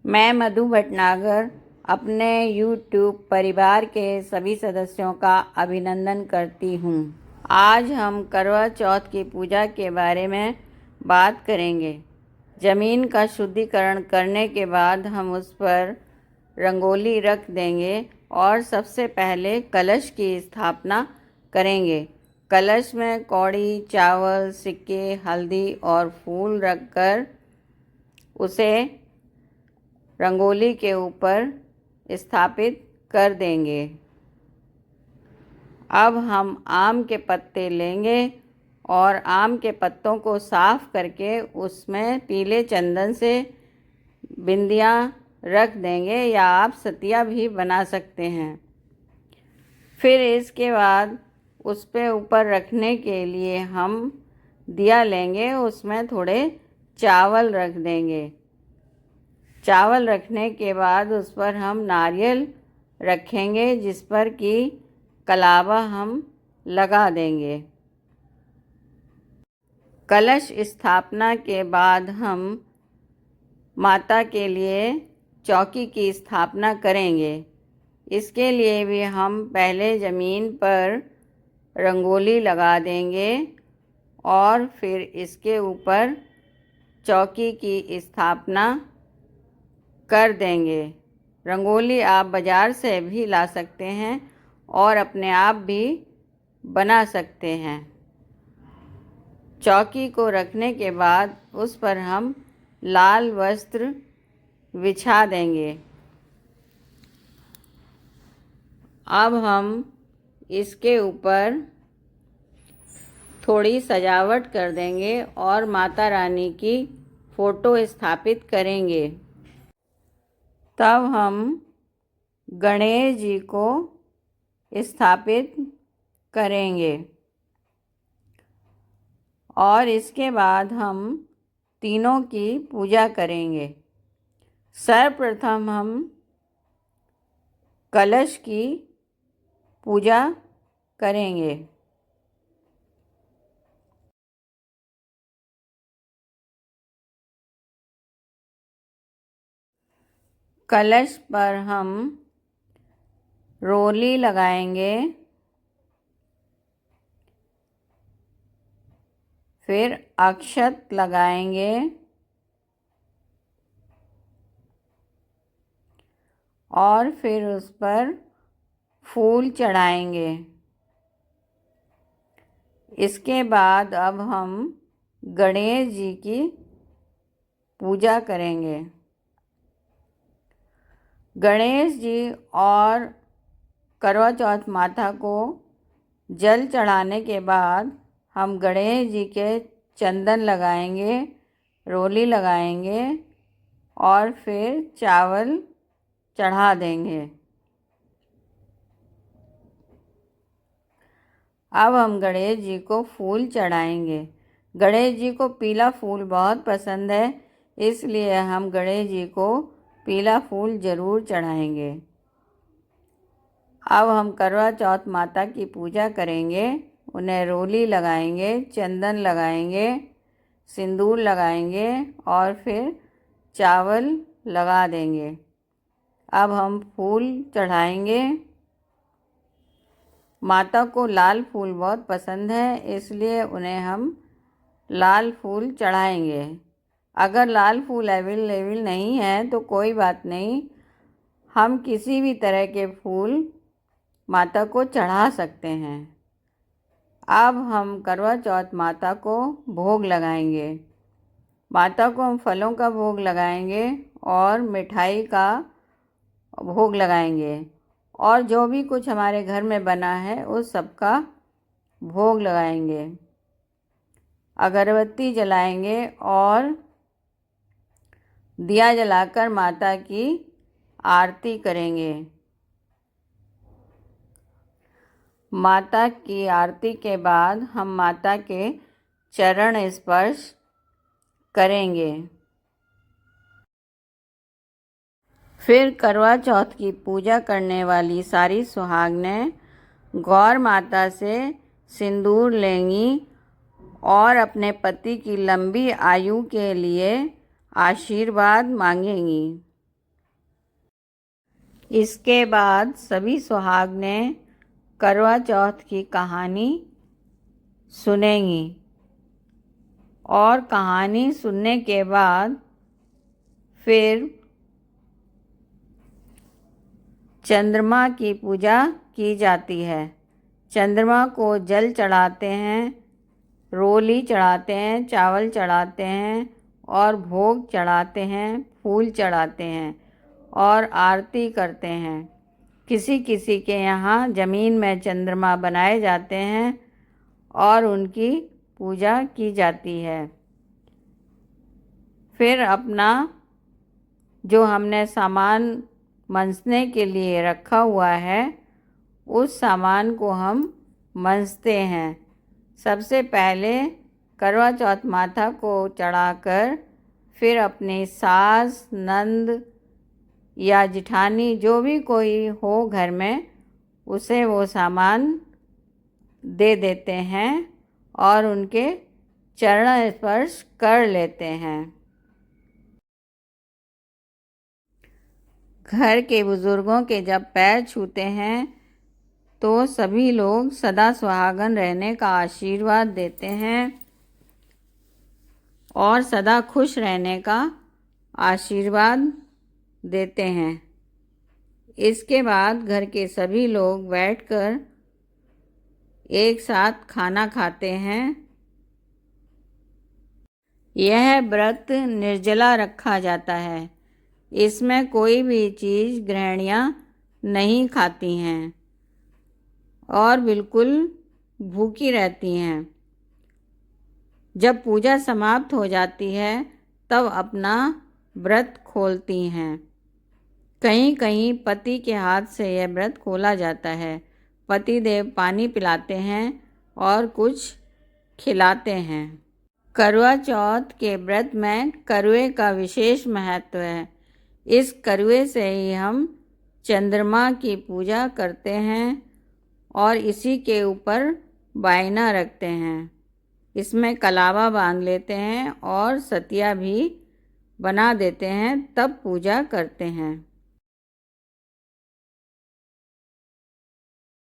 मैं मधु भटनागर अपने YouTube परिवार के सभी सदस्यों का अभिनंदन करती हूँ। आज हम करवा चौथ की पूजा के बारे में बात करेंगे। ज़मीन का शुद्धिकरण करने के बाद हम उस पर रंगोली रख देंगे और सबसे पहले कलश की स्थापना करेंगे। कलश में कौड़ी, चावल, सिक्के, हल्दी और फूल रखकर उसे रंगोली के ऊपर स्थापित कर देंगे। अब हम आम के पत्ते लेंगे और आम के पत्तों को साफ करके उसमें पीले चंदन से बिंदियाँ रख देंगे या आप सतिया भी बना सकते हैं। फिर इसके बाद उस पे ऊपर रखने के लिए हम दिया लेंगे, उसमें थोड़े चावल रख देंगे। चावल रखने के बाद उस पर हम नारियल रखेंगे जिस पर कि कलावा हम लगा देंगे। कलश स्थापना के बाद हम माता के लिए चौकी की स्थापना करेंगे। इसके लिए भी हम पहले ज़मीन पर रंगोली लगा देंगे और फिर इसके ऊपर चौकी की स्थापना कर देंगे। रंगोली आप बाज़ार से भी ला सकते हैं और अपने आप भी बना सकते हैं। चौकी को रखने के बाद उस पर हम लाल वस्त्र बिछा देंगे। अब हम इसके ऊपर थोड़ी सजावट कर देंगे और माता रानी की फ़ोटो स्थापित करेंगे। तब हम गणेश जी को स्थापित करेंगे और इसके बाद हम तीनों की पूजा करेंगे। सर्वप्रथम हम कलश की पूजा करेंगे। कलश पर हम रोली लगाएंगे, फिर अक्षत लगाएंगे और फिर उस पर फूल चढ़ाएंगे। इसके बाद अब हम गणेश जी की पूजा करेंगे। गणेश जी और करवा चौथ माता को जल चढ़ाने के बाद हम गणेश जी के चंदन लगाएंगे, रोली लगाएंगे और फिर चावल चढ़ा देंगे। अब हम गणेश जी को फूल चढ़ाएंगे। गणेश जी को पीला फूल बहुत पसंद है, इसलिए हम गणेश जी को पीला फूल ज़रूर चढ़ाएंगे। अब हम करवा चौथ माता की पूजा करेंगे। उन्हें रोली लगाएंगे, चंदन लगाएंगे, सिंदूर लगाएंगे और फिर चावल लगा देंगे। अब हम फूल चढ़ाएंगे। माता को लाल फूल बहुत पसंद है, इसलिए उन्हें हम लाल फूल चढ़ाएंगे। अगर लाल फूल अवेलेबल नहीं है तो कोई बात नहीं, हम किसी भी तरह के फूल माता को चढ़ा सकते हैं। अब हम करवा चौथ माता को भोग लगाएंगे। माता को हम फलों का भोग लगाएंगे और मिठाई का भोग लगाएंगे और जो भी कुछ हमारे घर में बना है उस सब का भोग लगाएंगे। अगरबत्ती जलाएंगे और दिया जलाकर माता की आरती करेंगे। माता की आरती के बाद हम माता के चरण स्पर्श करेंगे। फिर करवा चौथ की पूजा करने वाली सारी सुहागनें गौर माता से सिंदूर लेंगी और अपने पति की लंबी आयु के लिए आशीर्वाद मांगेंगी। इसके बाद सभी सुहागने करवा चौथ की कहानी सुनेंगी और कहानी सुनने के बाद फिर चंद्रमा की पूजा की जाती है। चंद्रमा को जल चढ़ाते हैं, रोली चढ़ाते हैं, चावल चढ़ाते हैं और भोग चढ़ाते हैं, फूल चढ़ाते हैं और आरती करते हैं। किसी किसी के यहाँ ज़मीन में चंद्रमा बनाए जाते हैं और उनकी पूजा की जाती है। फिर अपना जो हमने सामान मंसने के लिए रखा हुआ है उस सामान को हम मंसते हैं। सबसे पहले करवा चौथ माता को चढ़ाकर फिर अपनी सास, नंद या जिठानी जो भी कोई हो घर में उसे वो सामान दे देते हैं और उनके चरण स्पर्श कर लेते हैं। घर के बुज़ुर्गों के जब पैर छूते हैं तो सभी लोग सदा सुहागन रहने का आशीर्वाद देते हैं और सदा खुश रहने का आशीर्वाद देते हैं। इसके बाद घर के सभी लोग बैठकर एक साथ खाना खाते हैं। यह व्रत निर्जला रखा जाता है। इसमें कोई भी चीज़ गृहिणियाँ नहीं खाती हैं और बिल्कुल भूखी रहती हैं। जब पूजा समाप्त हो जाती है तब अपना व्रत खोलती हैं। कहीं कहीं पति के हाथ से यह व्रत खोला जाता है। पति देव पानी पिलाते हैं और कुछ खिलाते हैं। करवा चौथ के व्रत में करवे का विशेष महत्व है। इस करवे से ही हम चंद्रमा की पूजा करते हैं और इसी के ऊपर बायना रखते हैं। इसमें कलावा बांध लेते हैं और सतिया भी बना देते हैं, तब पूजा करते हैं।